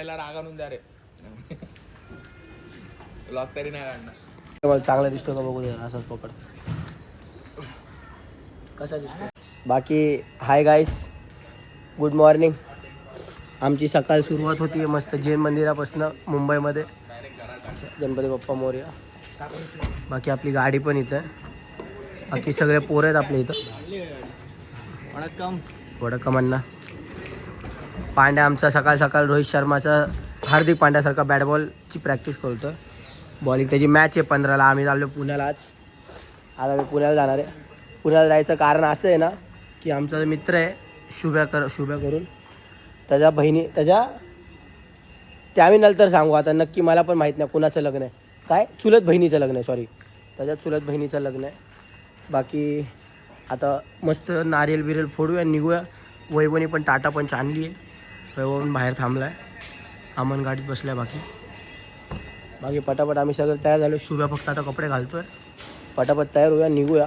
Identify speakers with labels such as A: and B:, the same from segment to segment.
A: मम्मीला राग आणून द्या रे. लॉक तरी नाही काढणार.
B: चांगला दिसतो का बघू दे असाच पकड कसा दिसतो. बाकी हाय गाईस, गुड मॉर्निंग. आमची सकाळ सुरुवात होती मस्त जैन मंदिरापासून मुंबईमध्ये. गणपती बाप्पा मोरया. बाकी आपली गाडी पण इथं. बाकी सगळे पोरं आहेत आपल्या इथं. वडक्कम अण्णा. पांड्या आमचा सकाळ सकाळ रोहित शर्माचा हार्दिक पांड्यासारखा बॅट बॉलची प्रॅक्टिस करतो. बॉलिंग त्याची मॅच आहे 15ला. आम्ही चाललो पुण्याला. आज आम्ही पुण्याला जाणार आहे. पुण्याला जायचं कारण असं आहे ना की आमचा मित्र आहे शुभ्या करून त्याच्या बहिणी ते आम्ही नंतर सांगू. आता नक्की मला पण माहीत नाही कुणाचं लग्न आहे. काय चुलत बहिणीचं लग्न आहे. सॉरी, त्याच्या चुलत बहिणीचं लग्न आहे. बाकी आता मस्त नारियल बिरियल फोडूया आणि निघूया. वैभवनी पण टाटा पंच आणली आहे. वैभव बाहेर थांबला आहे. अमन गाडीत बसला आहे. बाकी पटापट आम्ही सगळं तयार झालो. शुभ्या फक्त आता कपडे घालतो आहे. पटापट तयार होऊया निघूया.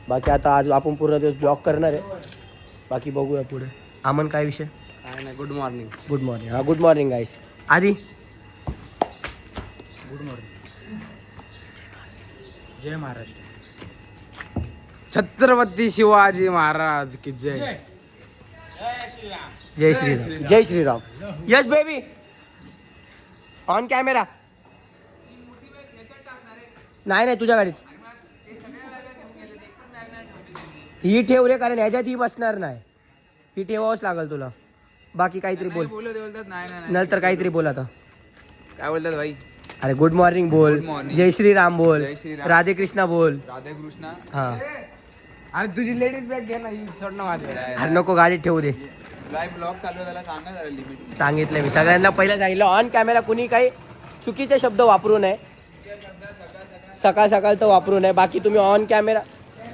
B: बाकी आता आज आपण पूर्ण दिवस ब्लॉग करणार आहे. बाकी बघूया पुढे. अमन काय विषय?
A: काय नाही. Good morning.
B: Good morning. हां गुड मॉर्निंग गाईस. आधी
A: गुड मॉर्निंग. जय महाराष्ट्र. छत्रपती शिवाजी महाराज की जय.
B: जय श्रीराम. जय Shriram. Yes baby on camera. नाही तुझ्या गाडीत ही ठेव रे, कारण ह्याच्यात ही बसणार नाही. ही ठेवावंच लागेल तुला. बाकी काहीतरी बोल. नंतर काहीतरी बोल. आता
A: काय बोलतात भाई?
B: अरे गुड मॉर्निंग बोल. जय श्रीराम बोल.
A: जय श्रीराम.
B: राधे कृष्णा बोल.
A: राधे कृष्णा.
B: हा.
A: अरे तुझी लेडीज बॅग घे ना. ही सोड ना माझ्या.
B: अरे नको गाडीत ठेवू दे.
A: लाईव्ह ब्लॉग चालू आहे, त्याला सांगा जरा लिमिट.
B: सांगितलं मी सगळ्यांना पहिलं सांगितलं. ऑन कॅमेरा कुणी काही चुकीचे शब्द वापरू नये. सकाळ सकाळ तर वापरू नये. बाकी तुम्ही ऑन कॅमेरा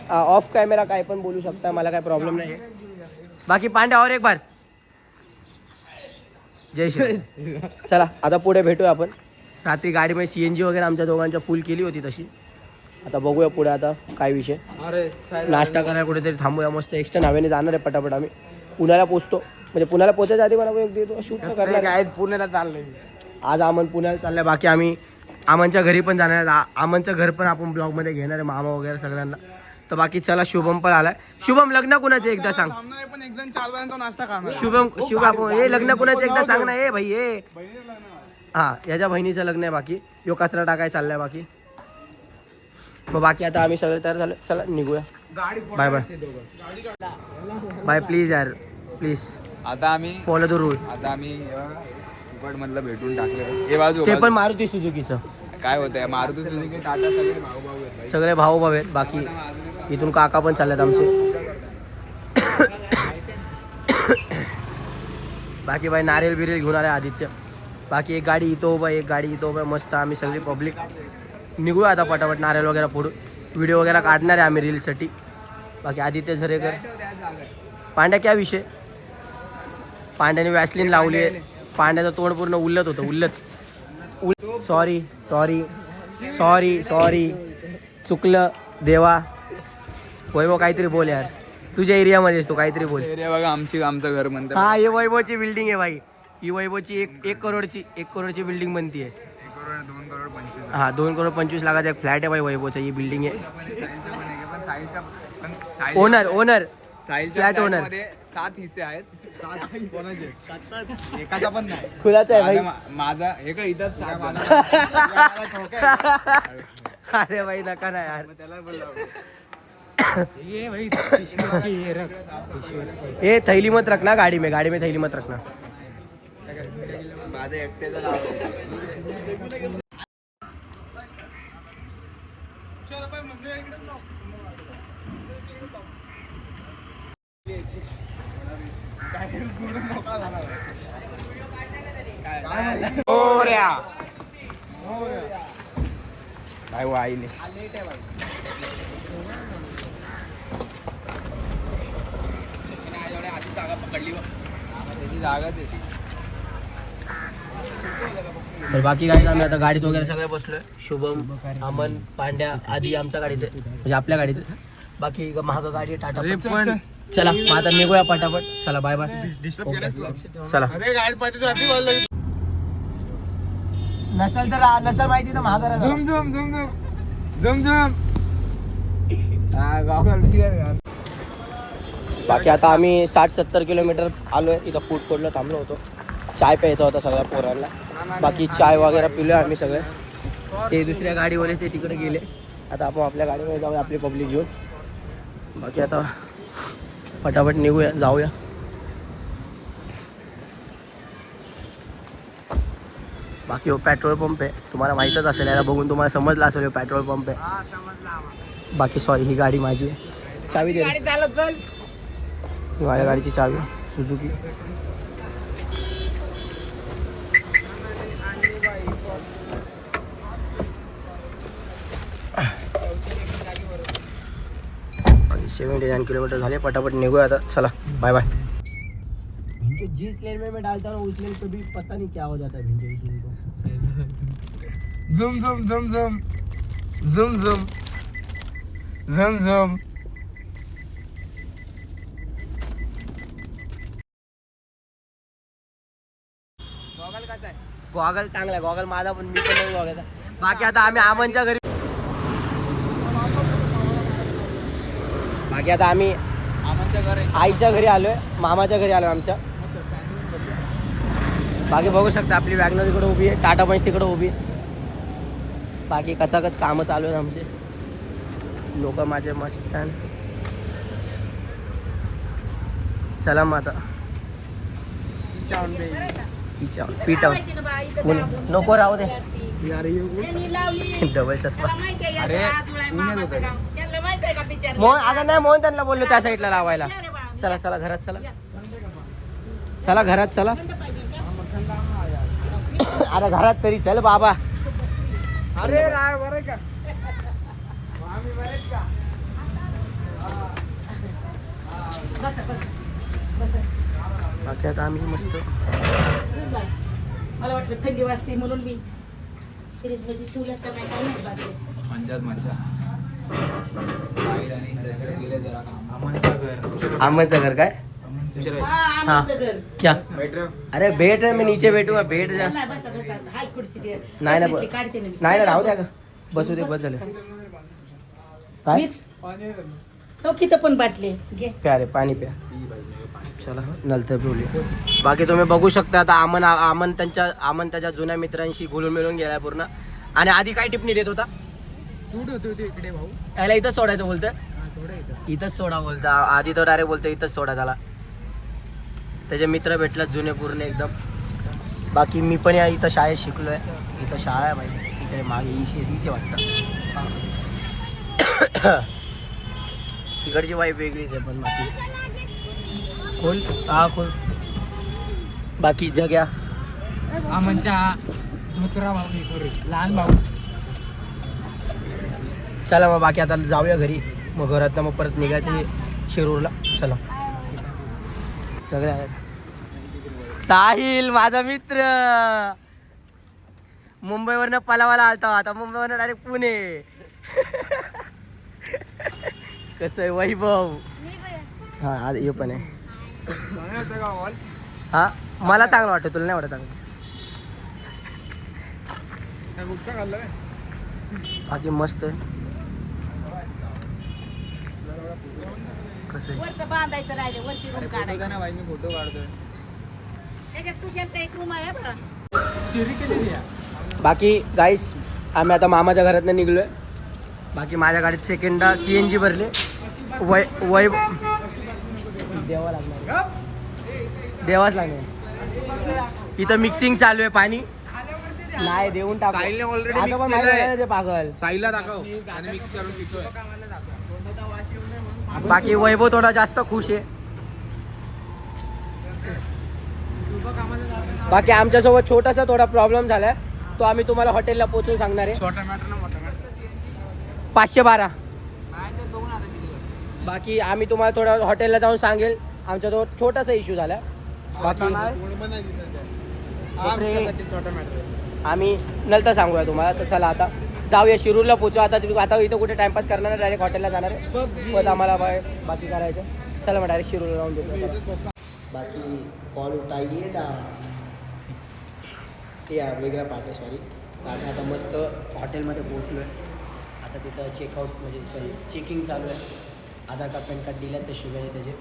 B: ऑफ कॅमेरा काय पण बोलू शकता. मला काय प्रॉब्लेम नाही. बाकी पांड्या और एक बार जय श्री. चला आता पुढे भेटूया आपण. रात्री गाडीमध्ये CNG वगैरे आमच्या दोघांच्या फुल केली होती तशी. आता बघूया पुढे आता काय विषय.
A: अरे
B: नाश्ता करायला कुठेतरी थांबूया. मस्त एक्स्ट्रा नाव्याने जाणार आहे पटापट. आम्ही पुण्याला पोचतो. म्हणजे पुण्याला पोचायच्या आधी मला एक देतो शूट करणार
A: काय पुण्याला चाललंय
B: आज. अमन पुण्याला चाललंय. बाकी आम्ही अमनच्या घरी पण जाणार आहे. अमनचं घर पण आपण ब्लॉगमध्ये घेणार आहे. मामा वगैरे सगळ्यांना. तर बाकी चला शुभम पण आलाय. शुभम लग्न कुणाचं एकदा सांग. शुभम आपण हे लग्न कुणाचं एकदा सांग ना. ए भाई ए हा याच्या बहिणीचं लग्न आहे. बाकी यो कचरा टाकाय चाललाय. बाकी मग बाकी आता आम्ही सगळे तयार झालो. चला निघूया. Bye bye bye. प्लीज यार प्लीज.
A: आता आम्ही
B: फॉलो द रूल.
A: आता आम्ही फुकट मधलं भेटून टाकले. हे बाजू
B: ते पण मारुती सुझुकीचं
A: काय होतंय. मारुती सुझुकी टाटा सगळे भाऊ भाऊ आहेत.
B: सगळे भाऊ आहेत. बाकी इथून काका पण चाललेत आमचे. बाकी बाई नारियल बिरियल घेऊन आले आदित्य. बाकी एक गाडी इथं उभा एक गाडी इथं उभा. मस्त आम्ही सगळी पब्लिक निघूया आता पटापट. नारियल वगैरे फोडून व्हिडिओ वगैरे काढणार आहे आम्ही रील्ससाठी. बाकी आदित्य झरेकर. पांड्या क्या विषय. पांड्याने वॅसलीन लावली आहे. पांड्याचं तोंड पूर्ण उल्लत होतं. उल्लत. सॉरी सॉरी सॉरी सॉरी चुकलं देवा. वैभव काहीतरी बोल यार. तुझ्या एरियामध्येच तू काहीतरी बोल.
A: एरिया बघा आमचं घर म्हणतात.
B: हा हे वैभवची बिल्डिंग आहे भाई. ही वैभवची एक करोडची बिल्डिंग बनतीये.
A: 1 करोड 2 करोड 25.
B: हा 2 करोड 25 लाखाचा एक फ्लॅट आहे भाई वैभवचा. ही बिल्डिंग आहे. Owner flat owner.
A: 7 हिस्से आहेत. 7 कोणाचे? एकाचा पण नाही.
B: खुलाचा आहे भाई
A: माझा. हे का इथंच
B: अरे भाई नका ना यार.
A: त्याला बोललो
B: ए थैली मत रखना गाड़ी में थैली मत रखना.
A: माझं एकट्याचं नाव आहे. काय आईने जागा पकडली. त्याची जागाच आहे.
B: तर बाकी काही आम्ही आता गाडीत वगैरे सगळे बसलोय. शुभम अमन पांड्या आधी आमच्या गाडीत म्हणजे आपल्या गाडीत. बाकी महाग गाडी टाटा पण. चला आता निघूया पटापट. चला बाय बाय. चला नसल तर नसल माहिती तर महागारा
A: झुम झुम झुम झुम झुम झुम. हा गॉगल बिगर.
B: बाकी आता आम्ही 60-70 किलोमीटर आलोय. इथं फूड कोर्टला थांबलो होतो. चाय प्यायचा होता सगळ्या पोरांना. बाकी चाय वगैरे पिलोय आम्ही सगळे. ते दुसऱ्या गाडीवर ते तिकडे गेले. आता आपण आपल्या गाडीमध्ये जाऊया आपली पब्लिक घेऊन. बाकी आता फटाफट निघूया जाऊया. बाकी हो पेट्रोल पंप आहे. तुम्हाला माहीतच असेल, याला बघून तुम्हाला समजलं असेल पेट्रोल पंप आहे. बाकी सॉरी ही गाडी माझी आहे. चावी दे. ही माझ्या गाडीची चावी सुझुकी. बाकी 79 किलोमीटर झाले. पटापट निघूया आता. चला बाय बाय. जिस लेन में मैं डालता हूँ उस लेन कभी पता नहीं क्या हो जाता है भिंडे को.
A: झुम झुम झुम झुम झुम झुम झुम झुम. गॉगल कसा आहे?
B: गॉगल चांगला आहे. गॉगल माझा पण मी पण नाही गॉगल. बाकी आता आम्ही आमनच्या घरी. बाकी आता आम्ही
A: आमच्या घरी
B: आईच्या घरी आलोय. मामाच्या घरी आलोय आमच्या. बाकी बघू शकता आपली वॅगनर तिकडे उभी आहे. टाटा पंच तिकडे उभी आहे. बाकी कचाकच कामं चालू आहेत आमचे. लोक माझे मस्त. चला मग आता पीटाऊन नको राहू दे. डबल चष्मा.
A: अरे
B: मोहन अगं नाही मोहन त्यांना बोललो त्या साईडला लावायला. चला चला घरात चला. चला घरात चला. अरे घरात तरी चल बाबा.
A: अरे राय बरं का आम्ही बरेच का.
B: बाकी आता आम्ही मस्त.
C: मला वाटलं थंडी वाजते म्हणून मी फ्रीजमध्ये ठेवलं तर नाही काय नाही बाकी.
B: आमचं घर काय
C: हा, आमचं घर.
B: क्या अरे भेट मैं नीचे बैठूंगा. बैठ जा.
C: नाही, बसा बसा हाय खुर्ची दे.
B: नाही ना
C: खुर्ची काढते ना मी.
B: नाही ना राहू द्या का. बसू दे बस झालं. काय
C: मीच हो किती पण बाटले घे.
B: प्यारे पाणी प्या. चला नंतर बोलूया. बाकी तुम्ही बघू शकता आता आमन त्याच्या जुन्या मित्रांशी घुलून मिळून गेलाय पूर्ण. आणि आधी काय टिप्पणी देत होता.
A: सूट होती होती इकडे भाऊ.
B: याला इथंच सोडायचं बोलतं.
A: थोडं इथं.
B: इथंच सोडा बोलता. आधी तो डायरेक्ट बोलतो इथंच सोडा त्याला. त्याचे मित्र भेटला जुने पूर्ण एकदम. बाकी मी पण या इथं शाळेत शिकलोय. इथं शाळा आहे माहिती इकडे मागे हीच वाटतं. तिकडची वाईफ वेगळीच आहे पण बाकी खोल हा खोल. बाकी जग्या
A: आमच्या धोत्रा भाऊ सॉरी लहान भाऊ.
B: चला मग बाकी आता जाऊया घरी. मग घरात मग परत निघायचे शिरूरला. चला सगळे आहेत. साहिल माझा मित्र मुंबईवरनं पलावाला आलता. आता मुंबईवरनं डायरेक्ट पुणे. कसं आहे वैभव. हा आज हे पण आहे. हा मला चांगलं वाटतं. तुला नाही वाटत चांगलं.
A: गुटखा खाल्लाय.
B: बाकी मस्त आहे. कसं आहे
C: वरचं बांधायचं राहिले वरती रूम काढायचं.
A: ना भाई मी फोटो काढतोय.
C: त्याच्यात तुझ्याचा एक रूम आहे बघा.
A: चिरी केलेली आहे.
B: बाकी गाईस आम्ही आता मामाच्या घरातनं निघलोय. बाकी माझ्या गाडीत सेकंडला CNG भरले. वय देवा लागणार. देवाच लागणार. इथं मिक्सिंग चालू आहे पाणी. नाही देऊन टाक.
A: साहिलने already
B: आता
A: mix
B: पण माहिती
A: केलंय.
B: आहे ना ते पागल.
A: साईला दाखव आणि मिक्स करून पितोय.
B: बाकी वैभव थोडा जास्त खुश आहे. बाकी आमच्यासोबत छोटासा थोडा प्रॉब्लेम झालाय. तो आम्ही तुम्हाला हॉटेलला पोहोचून सांगणार आहे.
A: छोटा मॅटर ना मोठा मॅटर.
B: 512. बाकी आम्ही तुम्हाला थोडं हॉटेलला जाऊन सांगेल. आमचा तो छोटासा इश्यू झाला. बाकी
A: छोटा मॅटर.
B: आम्ही नंतर सांगूया तुम्हाला. तर चला आता जाऊया शिरूरला पोचू. आता इथं कुठे टाइमपास करणार नाही. डायरेक्ट हॉटेलला जाणार आहे. पण आम्हाला बाकी करायचं. चला मग डायरेक्ट शिरूरला जाऊन देतो. बाकी कॉल उठाइए ना. ते वेगळा पार्ट आहे सॉरी. आम्ही आता मस्त हॉटेलमध्ये पोहोचलो आहे. आता तिथं चेकआउट म्हणजे सॉरी चेकिंग चालू आहे. आधार कार्ड पॅन कार्ड दिलं ते शुगर आहे त्याचे.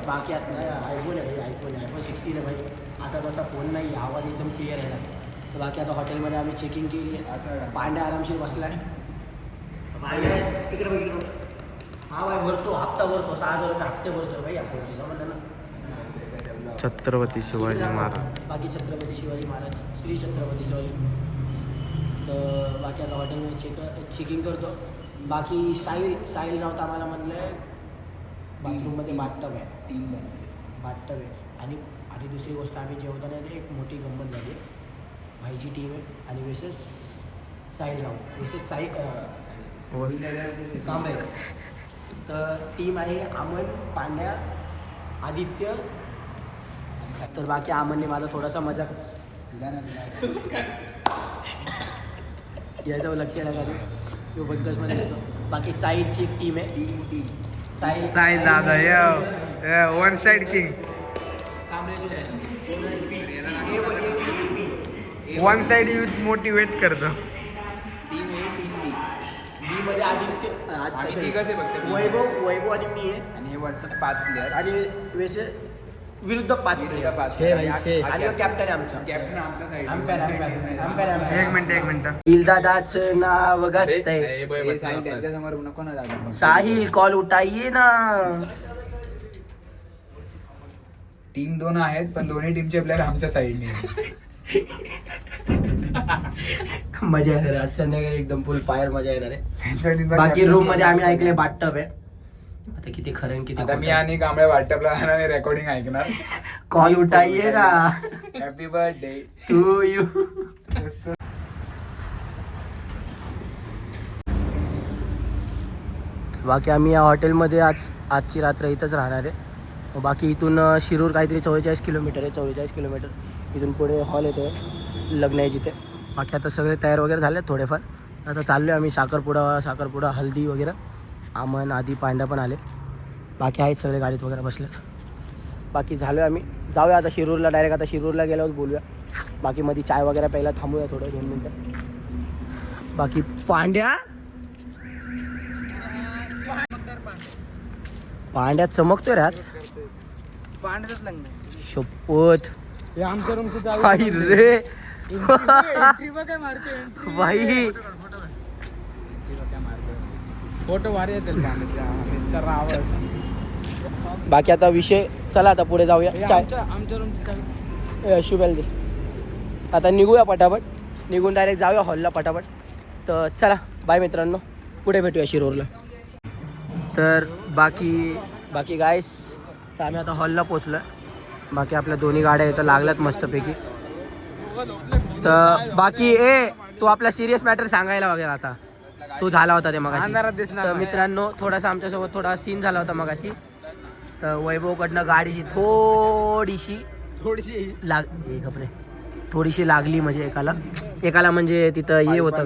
B: बाकी आता आयफोन आहे भाई, आयफोन 16 आहे भाई. आता तसा फोन नाही, आवाज एकदम क्लिअर आहे. तर बाकी आता हॉटेलमध्ये आम्ही चेकिंग केली आहे. पांड्या आरामशीर बसला आहे. पांड्या इकडे बघ. हा भाई भरतो, हप्ता भरतो, 6,000 रुपये हप्ते भरतो भाई फोनचे, समजलं ना.
A: छत्रपती शिवाजी महाराज.
B: बाकी छत्रपती शिवाजी महाराज, श्री छत्रपती शिवाजी. तर बाकी आता हॉटेलमध्ये चेकिंग करतो. बाकी साहिल नव्हता, आम्हाला म्हटलं बाथरूममध्ये बाथटब आहे, बाथटब आहे. आणि दुसरी गोष्ट आम्ही जेवताना एक मोठी गंमत झाली. भाईची टीम आहे आणि विशेष साहिल राव, विशेष कांबळे. तर टीम आहे अमन, पांड्या, आदित्य. तर बाकी अमनने माझा थोडासा मजाक याच्यावर लक्ष लगा तो बदकशमध्ये येतो. बाकी साहिलची एक टीम आहे.
A: साहिल दादा one side king. One side use motivate करतो.
B: टीम बी मध्ये आदित्य, वैभव आणि मी आहे.
A: आणि हे वर्षात 5 प्लेयर
B: आणि वैसे विरुद्ध 5 प्लेयर आणि कॅप्टन आहे आमचा.
A: कॅप्टन आमच्या साइड.
B: एक
A: मिनिट
B: दिलदादाचं नाव गाजतंय.
A: त्यांच्या समोर नको ना जागा.
B: साहिल कॉल उठाइए ना.
A: टीम 2 आहेत पण दोन्ही टीमचे प्लेयर आमच्या साईडने.
B: मजा येणार आहे आज संध्याकाळी, एकदम फुल फायर मजा येणार आहे. बाकी रूम मध्ये आम्ही ऐकले बाथटब आहे. आता किती खरं आणि किती
A: आता मी आणि कांबळे वाटपला आणि रेकॉर्डिंग ऐकणार.
B: कॉल उठाइए ना.
A: Happy birthday
B: to you. बाकी आम्ही या हॉटेलमध्ये आजची रात्र इथंच राहणार आहे. बाकी इथून शिरूर काहीतरी 44 किलोमीटर आहे. 44 किलोमीटर इथून पुढे हॉल येतो लग्न आहे जिथे. बाकी आता सगळे तयार वगैरे झाले थोडेफार. आता चाललो आहे आम्ही साखरपुडा हल्दी वगैरे. अमन आदी पांड्या पण आले. बाकी आहेत सगळे गाडीत वगैरे बसलेत. बाकी झालो आहे आम्ही. जाऊया आता शिरूरला डायरेक्ट. आता शिरूरला गेल्यावर बोलूया. बाकी मध्ये चाय वगैरे प्यायला थांबूया थोडं 2 मिनटं. बाकी पांड्या चमकतोय रे आज.
A: पांड्याच लग्न
B: शपथ.
A: हे आमच्या रूमची
B: भाई रे भाई.
A: फोटो भारी येतील पांड्याच्या.
B: बाकी आता विषय चला आता पुढे जाऊया.
A: आमच्या रूमची
B: शुभेल दे. आता निघूया पटापट. निघून डायरेक्ट जाऊया हॉलला पटापट. तर चला बाय मित्रांनो, पुढे भेटूया शिरूरला. तर बाकी गाईस, तर आम्ही आता हॉलला पोचलो. बाकी आपल्या दोन्ही गाड्या इथं लागल्यात मस्तपैकी. तर बाकी तू आपला सिरियस मॅटर सांगायला वगैरे आता तू झाला होता ते मगाशी. तर मित्रांनो थोडासा आमच्यासोबत थोडा सीन झाला होता मगाशी. तर वैभवकडनं गाडीची थोडीशी लागली म्हणजे एकाला म्हणजे तिथं हे होतं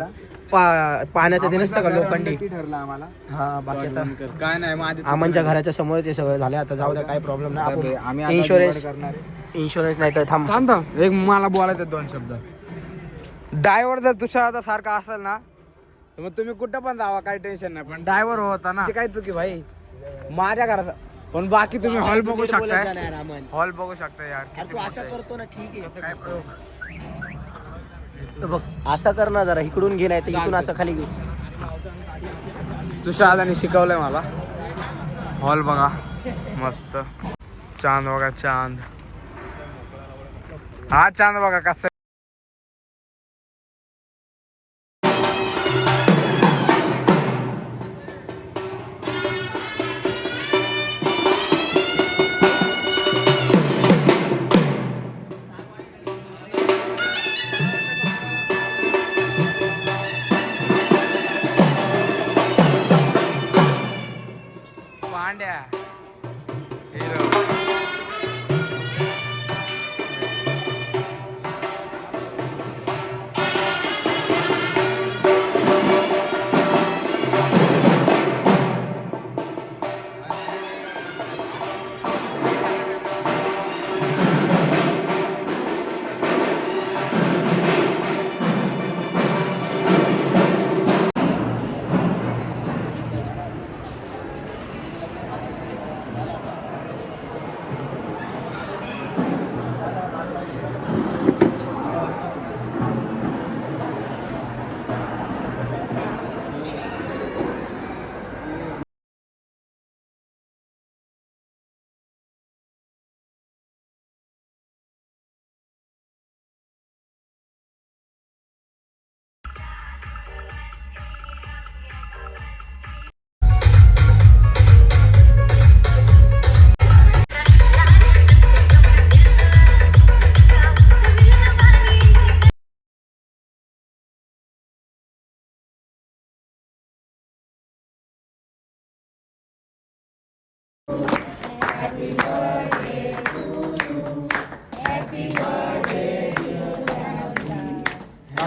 B: पाण्याचं ते नसतं का लोखंडी.
A: ठरलं आम्हाला.
B: हा बाकी आता
A: काय नाही
B: आमच्या घराच्या समोर ते सगळं झालं. आता जाऊ द्या, काही प्रॉब्लेम नाही.
A: आम्ही
B: इन्शुरन्स नाही तर थांब
A: एक मला बोलायचं 2 शब्द. ड्रायव्हर जर तुषार सारखा असेल ना तर मग तुम्ही कुठं पण जावा, काही टेन्शन नाही. पण ड्रायव्हर होता ना काय चुकी भाई माझ्या घरात. पण बाकी तुम्ही हॉल बघू शकता. हॉल बघू शकता यार.
B: तू असं करतो ना ठीक आहे. बघ असं कर ना जरा, इकडून घे नाही तर इकडून असं खाली घे.
A: तुषाराने शिकवलंय मला. हॉल बघा मस्त. चांद बघा, चांद. हा चांद बघा कसा. पांड्या हिरो.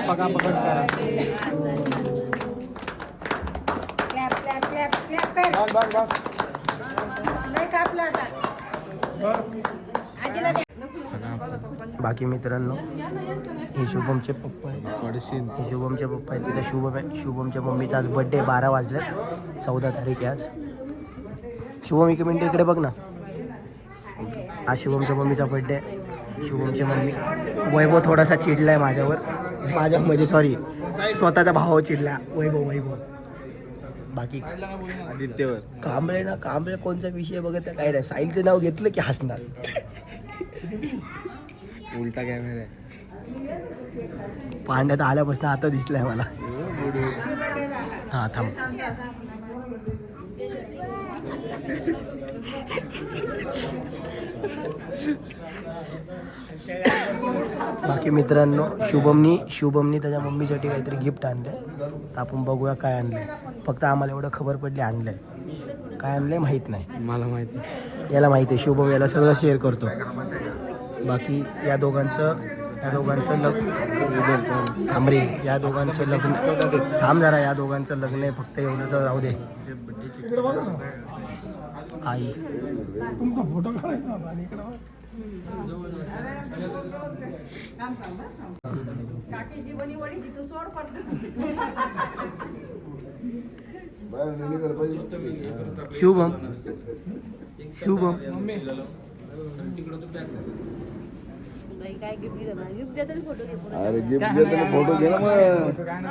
A: पकापकट करा.
B: बाकी मित्रांनो हे शुभमचे पप्पा आहेत. हे शुभमचे पप्पा आहेत. तिथे शुभम आहे. शुभमच्या मम्मीचा आज बड्डे 12 वाजले. 14 तारीख आहे आज. शुभम एक मिनिट इकडे बघ ना. आज शुभमच्या मम्मीचा बड्डे आहे. शुभमची मम्मी. वैभव थोडासा चिडलाय माझ्यावर. माझ्या म्हणजे सॉरी स्वतःचा भाव चिडला. वैभव बाकी
A: आदित्यवर
B: कांबळे कोणता विषय बघत काय नाही. साहिलचं नाव घेतलं की हसणार.
A: उलटा कॅमेरा आहे.
B: पांड्यात आल्यापासून आता दिसलाय मला. हा थांब. बाकी मित्रांनो शुभमनी त्याच्या मम्मीसाठी काहीतरी गिफ्ट आणलंय. तर आपण बघूया काय आणलंय. फक्त आम्हाला एवढं खबर पडली आणलंय. काय आणलंय माहित नाही.
A: मला माहिती.
B: याला माहिती आहे. शुभम याला सगळं शेअर करतो. बाकी या दोघांचं लग्न थांब रे. या दोघांचं लग्न थांब जरा. या दोघांचं लग्न आहे. फक्त एवढंच राहू दे. आई शुभम
C: काय गिफ्ट देता फोटो घे.
D: अरे गिफ्ट देताना फोटो घे ना मग.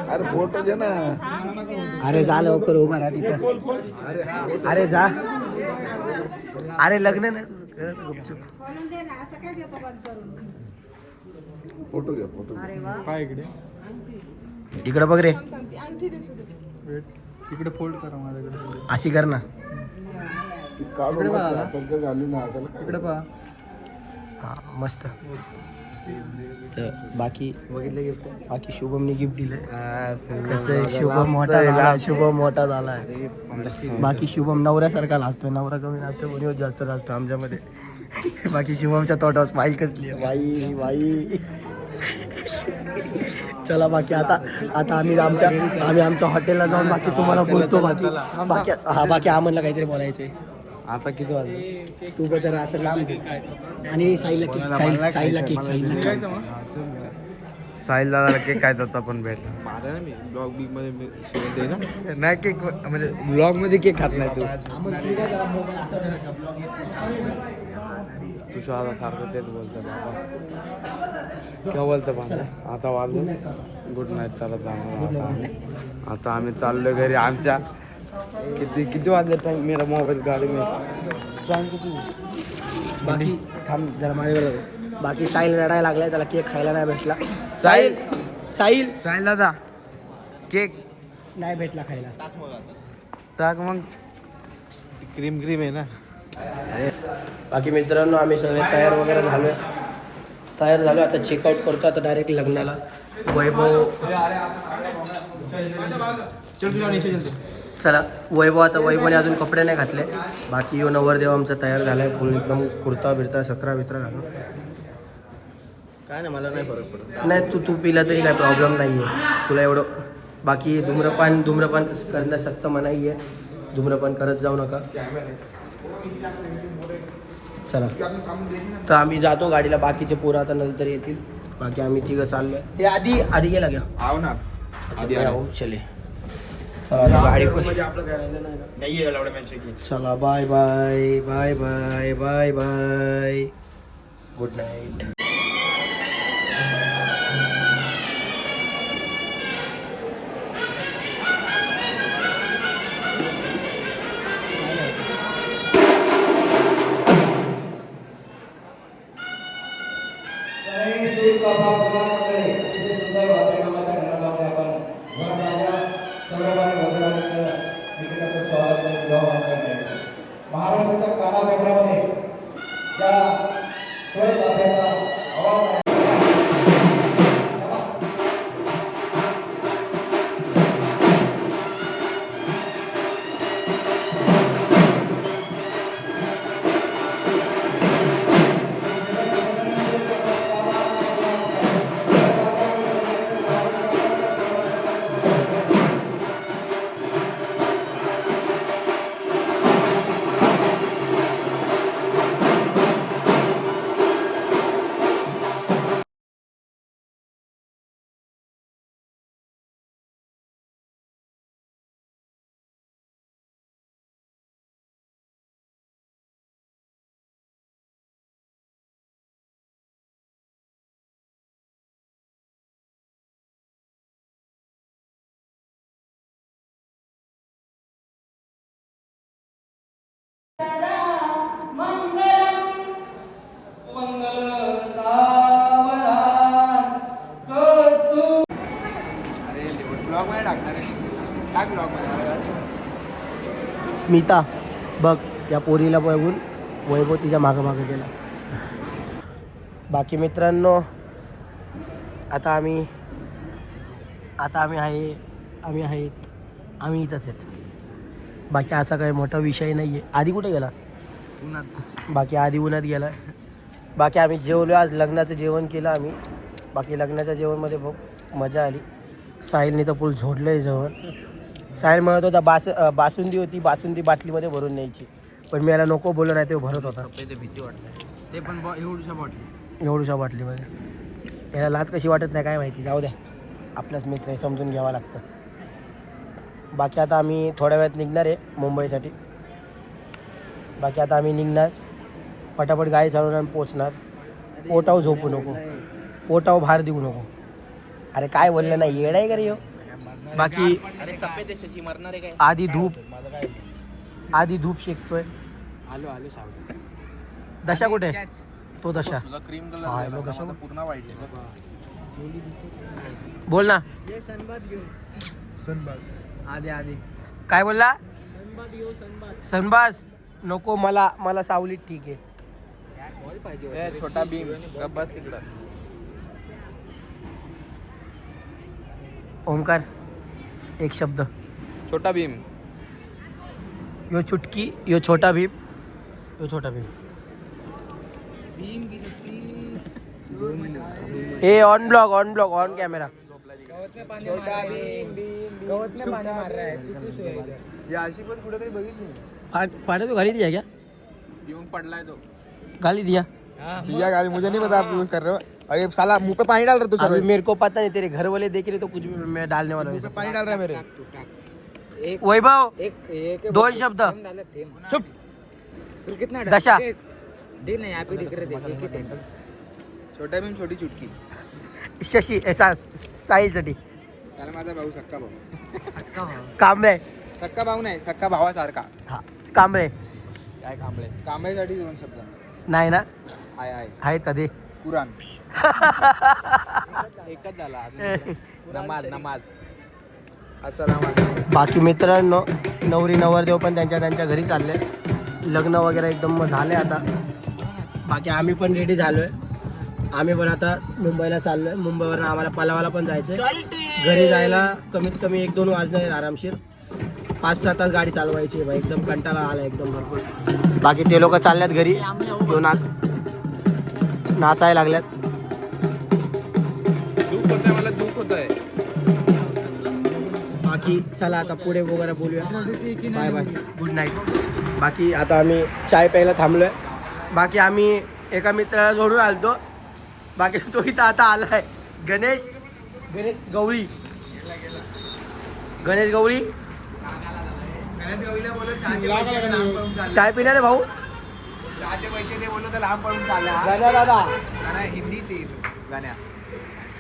D: अरे फोटो घे ना.
B: अरे जा लवकर उभा राहा तिथं. अरे जा. अरे लग्न नाही गुपचूप.
D: फोटो घे फोटो.
A: काय इकडे
B: इकडं बघ रे.
A: इकडे फोल्ड करा माझ्याकडे.
B: अशी कर ना.
D: काढून हातात घालून हाताला.
A: इकडे पहा.
B: हा मस्त. तर बाकी बाकी शुभमने गिफ्ट दिलंय. कसं आहे शुभम मोठा झालाय. बाकी शुभम नवऱ्यासारखा लाजतोय. नवरा कमी लाजतोय कोणी जास्त लाजतो आमच्यामध्ये. बाकी शुभमच्या तोंडावर स्माईल कसली आहे बाई. चला बाकी आता आम्ही आमच्या हॉटेलला जाऊन बाकी तुम्हाला बोलतो. बाकी आम्हाला काहीतरी बोलायचंय.
A: आता किती वाजले?
B: तू जरा असं लांब घे. आणि साईला केक
A: साहिल दादाला केक काय होता पण भेटला नाही. केक म्हणजे ब्लॉग मध्ये केक खात नाही तू शहादा सारखं तेच बोलतो बाबा. केव्हा बोलतो बाबा. आता वाजलं गुड नाईट. चालत जाणार आता आम्ही चाललो घरी आमच्या. किती वाजले टाइम. मेरा मोबाईल गाडी में टाइम किती.
B: बाकी थांब जरा माझ्याकडे. बाकी साहिल रडायला लागलाय. त्याला केक खायला नाही भेटला.
A: साहिल दादा केक
B: नाही भेटला खायला.
A: टाक मग. क्रीम आहे ना.
B: बाकी मित्रांनो आम्ही सगळे तयार वगैरे झालो. आता चेकआउट करतो. आता डायरेक्ट लग्नाला. चला वैभवने अजून कपडे नाही घातले. बाकी यो नवरदेव आमचा तयार झालाय फुल एकदम. कुर्ता बिरता 17 घालून.
D: काय नाही मला नाही फरक पडत.
B: नाही तू पिला तरी काय प्रॉब्लेम नाही आहे तुला एवढं. बाकी धूम्रपान करणं सक्त मनाई आहे. धूम्रपान करत जाऊ नका. चला तर आम्ही जातो गाडीला. बाकीचे पोरं आता नंतर येतील. बाकी आम्ही तिघं चाललोय. हे आधी गेला घ्या.
D: आव ना
B: चले चला गाडी चला. Bye good night.
E: महाराष्ट्राच्या कानाकोपऱ्यामध्ये ज्या स्वर ताफ्याचा आवाज आहे.
A: ब्लॉग मध्ये टाकणार आहे. टाक ब्लॉग मध्ये.
B: स्मिता बघ या पोरीला बघून वैभव तिच्या मागं मागं गेला. बाकी मित्रांनो आता आम्ही इथंच आहेत. बाकी असा काही मोठा विषय नाही आहे. आधी कुठे गेला? बाकी आधी उन्हात गेला. बाकी आम्ही जेवलो. आज लग्नाचं जेवण केलं आम्ही. बाकी लग्नाच्या जेवणमध्ये बघ मजा आली. साहिलने तर फुल झोडलं आहे जेवण. साहिल म्हणत होता बासुंदी होती, बासुंदी बाटलीमध्ये भरून न्यायची, पण मी याला नको बोललो, नाही ते भरत होता.
A: भीती वाटते ते पण
B: एवढूशा बाटलीमध्ये. याला लाज कशी वाटत नाही काय माहिती. जाऊ द्या, आपलाच मित्र आहे, समजून घ्यावा लागतं. बाकी आता आम्ही थोड्या वेळात निघणार आहे मुंबईसाठी. बाकी आता आम्ही निघणार, पटापट गाडी चालवणार आणि पोचणार. पोटाव झोपू नको, पोटाव भार देऊ नको. अरे काय बोललं नाही, येड आहे का रे ह्यो? बाकी आधी धूप शेकतोय.
A: आलो सावली.
B: दशा कुठे? तो दशा
A: क्रीम
B: कलर
A: पूर्ण वाईट.
B: बोल ना.
A: आधी
B: काय बोलला? सनबाज नको मला सावलीत ठीक आहे.
A: छोटा भीम बस तिकडं.
B: ओमकार एक शब्द.
A: छोटा भीम.
B: यो चुटकी, यो छोटा भीम, यो छोटा भीम. ए ऑन ब्लॉग ऑन कॅमेरा. पानी तो गाली दिया क्या?
A: येऊन पडलाय तो.
B: गाली दिया?
D: दिया गाली, मुझे नहीं पता आप यूज कर रहे हो. अरे साला मुंह पे पानी डाल रहा
B: अभी मेरे को पता नहीं, तेरे घर वाले देख रहे तो कुछ भी मैं डालने वाला हूँ.
D: पानी डाल रहा है मेरे.
B: वैभव
A: एक
B: 2 शब्द.
D: चुप.
A: फिर कितना
B: दशा.
A: देख ना, यहाँ पे दिख रहे थे. छोटा भीम छोटी चुटकी.
B: शशी ऐसा साहिलसाठी
A: त्याला माझा भाऊ सक्का भाऊ.
B: कांबळे.
A: सक्का भाऊ नाही, सक्का भावासारखा.
B: हा कांबळे.
A: काय कांबळे? कांबळेसाठी 2 शब्द
B: नाही ना?
A: आहे
B: कधी
A: कुराण. एकच झाला. नमाज.
B: बाकी मित्रांनो नवरी नवरदेव पण त्यांच्या घरी चालले. लग्न वगैरे एकदम झाले आता. बाकी आम्ही पण रेडी झालोय. आम्ही पण आता मुंबईला चाललोय. मुंबईवरून आम्हाला पलावाला पण जायचंय. घरी जायला कमीत कमी 1-2 वाजणार आरामशीर. 5-6 तास गाडी चालवायची भाई. एकदम कंटाळा आला एकदम भरपूर. बाकी ते लोक चालल्यात घरी. नाचायला लागल्यात.
A: दुःख होतंय.
B: बाकी चला आता पुढे वगैरे बोलूया. Bye bye, good night. बाकी आता आम्ही चाय प्यायला थांबलोय. बाकी आम्ही एका मित्राला सोडून आलतो. बाकी तो इथं आता आलाय. गणेश गवळी. चाय पिणार भाऊ?
A: चहाचे पैसे दे बोललो तर लांब पडून चालला.
B: गाण्या दादा
A: हिंदीचे गाण्या.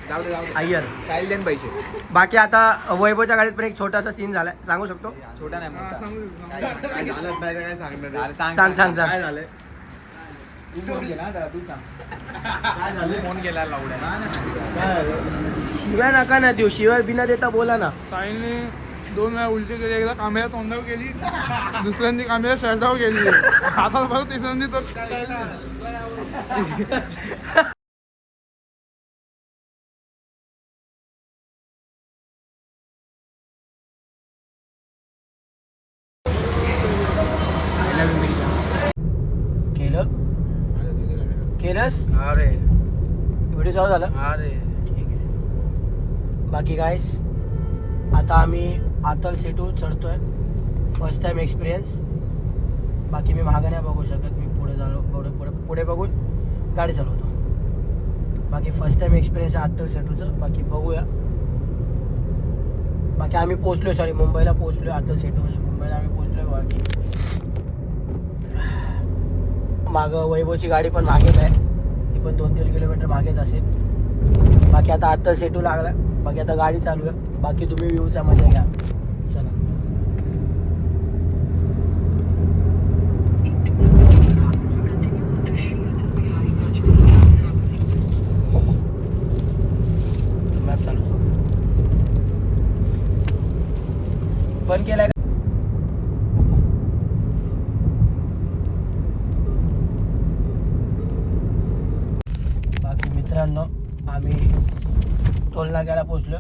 A: जाऊ दे
B: अय्यर.
A: साहिल देन पैसे.
B: बाकी आता वैभवच्या गाडीत पण एक छोटासा सीन झालाय, सांगू शकतो?
A: छोटा नाही मोठा.
D: काय झालं नाही तर काय सांगणार.
B: सांग.
D: काय झालंय?
A: तू फोन केला दादा, तू सांग. काय झालं? फोन केला लावड्या.
B: शिवाय नका ना देऊ. शिवाय बिना देता बोला ना.
F: साईने 2 वेळा उलटी केली. एकदा कांब्याला तोंडावर गेली, दुसऱ्यांदी कांब्याला शर्टावर गेली. आता परत तिसऱ्यांदी तो
B: केलंस?
A: अरे
B: व्हिडिओ चालू झाला?
A: अरे
B: ठीक आहे. बाकी गाईस आता आम्ही आतल सेटू चढतोय. First time experience. बाकी मी मागं नाही बघू शकत. मी पुढे झालो, पुढे बघून गाडी चालवतो. बाकी फर्स्ट टाइम एक्सपिरियन्स आहे आतल सेटूचं. बाकी बघूया. बाकी आम्ही पोचलोय, मुंबईला पोचलोय. आतल सेटू म्हणजे मुंबईला आम्ही पोचलोय. बाकी मागं वैभवची गाडी पण मागेच आहे. ती पण 2-3 किलोमीटर मागेच असेल. बाकी आता आतल सेटू लागला. बाकी आता गाडी चालू आहे. बाकी तुम्ही व्ह्यूचा मजा घ्या. चला. केलाय. बाकी मित्रांनो आम्ही टोल नाक्याला पोचलो.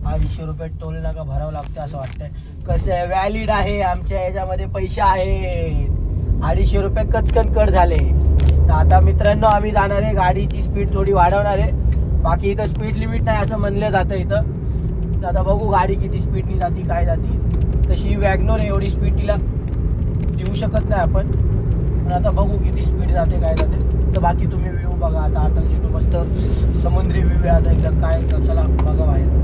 B: 250 रुपये टोल नाका भरावं लागतं असं वाटतंय. कसं आहे व्हॅलिड आहे आमच्या याच्यामध्ये पैसे आहेत. 250 रुपये कचकन कट झाले. तर आता मित्रांनो आम्ही जाणार आहे. गाडीची स्पीड थोडी वाढवणार आहे. बाकी इथं स्पीड लिमिट नाही असं म्हणलं जातं इथं. तर आता बघू गाडी किती स्पीडनी जाती काय जाती. तशी वॅगनोर आहे एवढी स्पीड तिला देऊ शकत नाही आपण. पण आता बघू किती स्पीड जाते काय जाते. तर बाकी तुम्ही व्ह्यू बघा. आता अटल सिटू मस्त समुद्री व्ह्यू आहे. आता एकदा काय चला बघा बाहेर.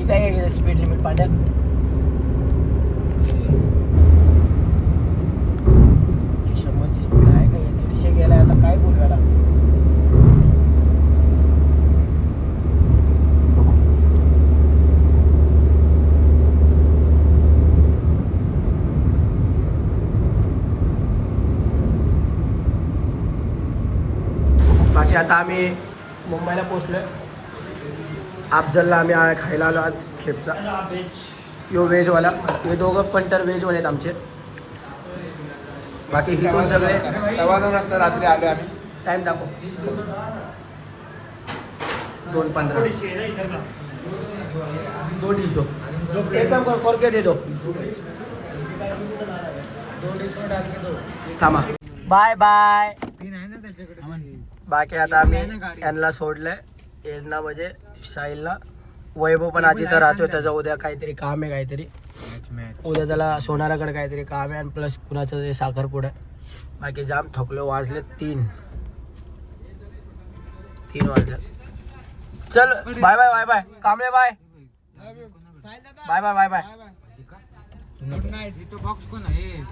B: काय स्पीड लिमिट पांड्या बाकी आता आम्ही मुंबईला पोचलोय. अफजलला आम्ही खायला आलो आज खेपचा. यो व्हेजवाला. हे दोघं पण तर व्हेजवाले आहेत आमचे. बाकी ही पण सगळे
A: 2:15 वाजता रात्री आलो आम्ही.
B: टाइम दाखव. 2:15 दो डिश दो. एक काम कर के दे दो. थांबा. Bye bye. बाकी आता आम्ही यांना सोडलंय. येजना म्हणजे साहिलला. वैभव पण आज इथं राहतोय. त्याचं उद्या काहीतरी काम आहे. काहीतरी उद्या त्याला सोनाराकडे काहीतरी काम आहे. आणि प्लस पुण्याचं ते साखरपुडा आहे. बाकी जाम थकलो. वाजले 3 वाजले. चल बाय बाय बाय बाय कामले bye bye bye bye bye.
A: Good night. इथं बॉक्स कोण आहे?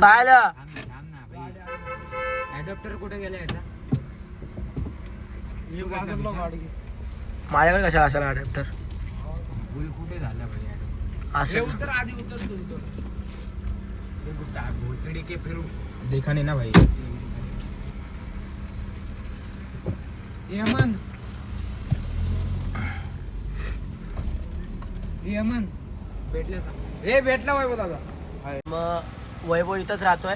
B: काय
A: ॲडॉप्टर कुठे गेला याचा?
B: माझ्याकडे कशाला असायला अडॅप्टर?
A: भूल कुठे झाला भाई ॲडॉप्टर?
B: असं
A: उतर आधी उतर तू उतर. भोसडी के फिरू
F: देखा नहीं ना भाई.
A: यमन भेटला सांग. हे भेटला वैभव दादा.
B: मग वैभव इथंच राहतोय.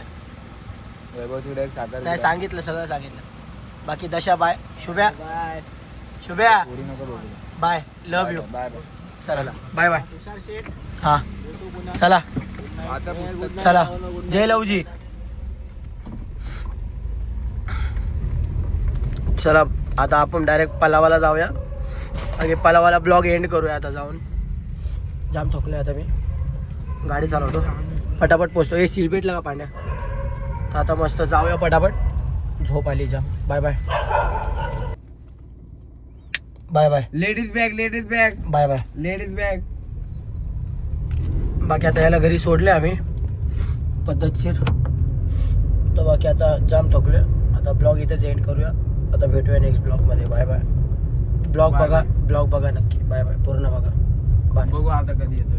A: वैभव तुला एक साखर
B: नाही सांगितलं सगळं सांगितलं. बाकी दशा बाय. शुभ्या शुभ्या
A: पोरी नको बघू.
B: Bye. Love you.
A: Bye bye.
B: चला बाय बाय. हा चला
A: वाचा पुस्तक.
B: चला. जय लवजी. चला आता आपण डायरेक्ट पलावाला जाऊया. आणि पलावाला ब्लॉग एंड करूया आता जाऊन. जाम थकलोय आता मी. गाडी चालवतो. पटापट पोचतो. हे सीट बेल्ट लगा पांड्या. तर आता मस्त जाऊया पटापट. झोप आली जाम. Bye bye bye bye
A: ladies bag
B: bye bye.
A: Ladies bag.
B: बाकी आता याला घरी सोडले आम्ही पद्धतशीर. तर बाकी आता जाम थकलोय. आता ब्लॉग इथेच एंड करूया. आता भेटूया नेक्स्ट ब्लॉगमध्ये. Bye bye. ब्लॉग बघा नक्की. Bye bye. पूर्ण बघा. बाय.
A: बघू आता कधी येतो.